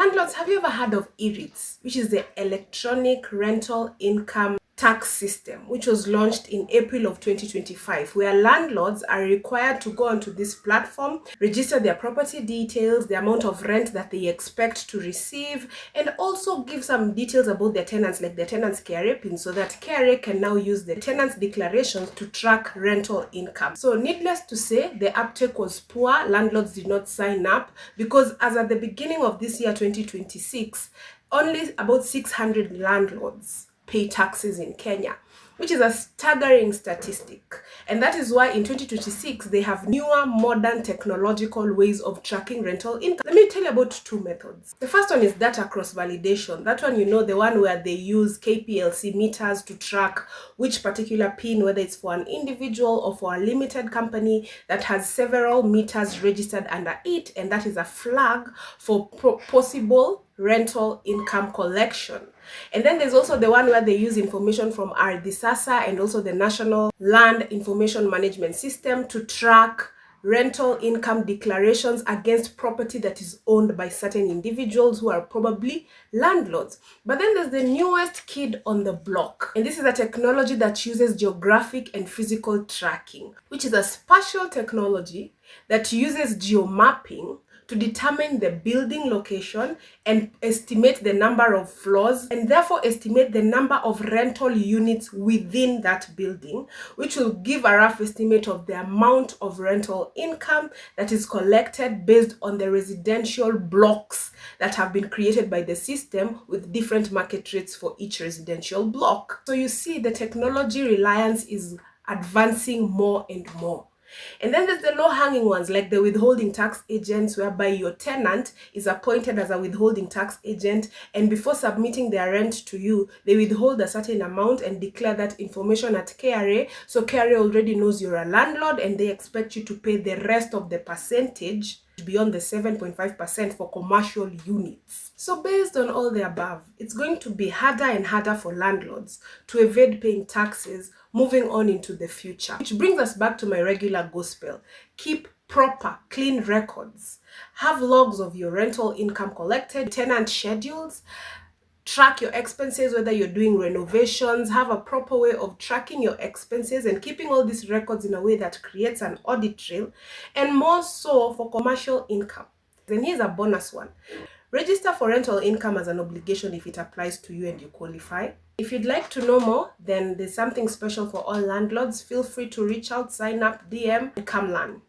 Landlords, have you ever heard of ERITS, which is the Electronic Rental Income Tax System, which was launched in April of 2025, where landlords are required to go onto this platform, register their property details, the amount of rent that they expect to receive, and also give some details about their tenants, like their tenants' KRA pin, so that KRA can now use the tenants' declarations to track rental income. So needless to say, the uptake was poor. Landlords did not sign up because as at the beginning of this year, 2026, only about 600 landlords pay taxes in Kenya, which is a staggering statistic. And that is why in 2026, they have newer, modern technological ways of tracking rental income. Let me tell you about two methods. The first one is data cross-validation. That one, the one where they use KPLC meters to track which particular PIN, whether it's for an individual or for a limited company that has several meters registered under it, and that is a flag for possible rental income collection. And then there's also the one where they use information from our DISASA and also the National Land Information Management System to track rental income declarations against property that is owned by certain individuals who are probably landlords. But then there's the newest kid on the block, and this is a technology that uses geographic and physical tracking, which is a spatial technology that uses geomapping to determine the building location and estimate the number of floors, and therefore estimate the number of rental units within that building, which will give a rough estimate of the amount of rental income that is collected based on the residential blocks that have been created by the system, with different market rates for each residential block. So you see, the technology reliance is advancing more and more. And then there's the low-hanging ones, like the withholding tax agents, whereby your tenant is appointed as a withholding tax agent, and before submitting their rent to you, they withhold a certain amount and declare that information at KRA. So KRA already knows you're a landlord, and they expect you to pay the rest of the percentage beyond the 7.5% for commercial units. So based on all the above, it's going to be harder and harder for landlords to evade paying taxes moving on into the future. Which brings us back to my regular gospel. Keep proper, clean records. Have logs of your rental income collected, tenant schedules, track your expenses, whether you're doing renovations. Have a proper way of tracking your expenses and keeping all these records in a way that creates an audit trail, and more so for commercial income. Then here's a bonus one. Register for rental income as an obligation if it applies to you and you qualify. If you'd like to know more, then there's something special for all landlords. Feel free to reach out, sign up, DM, and come learn.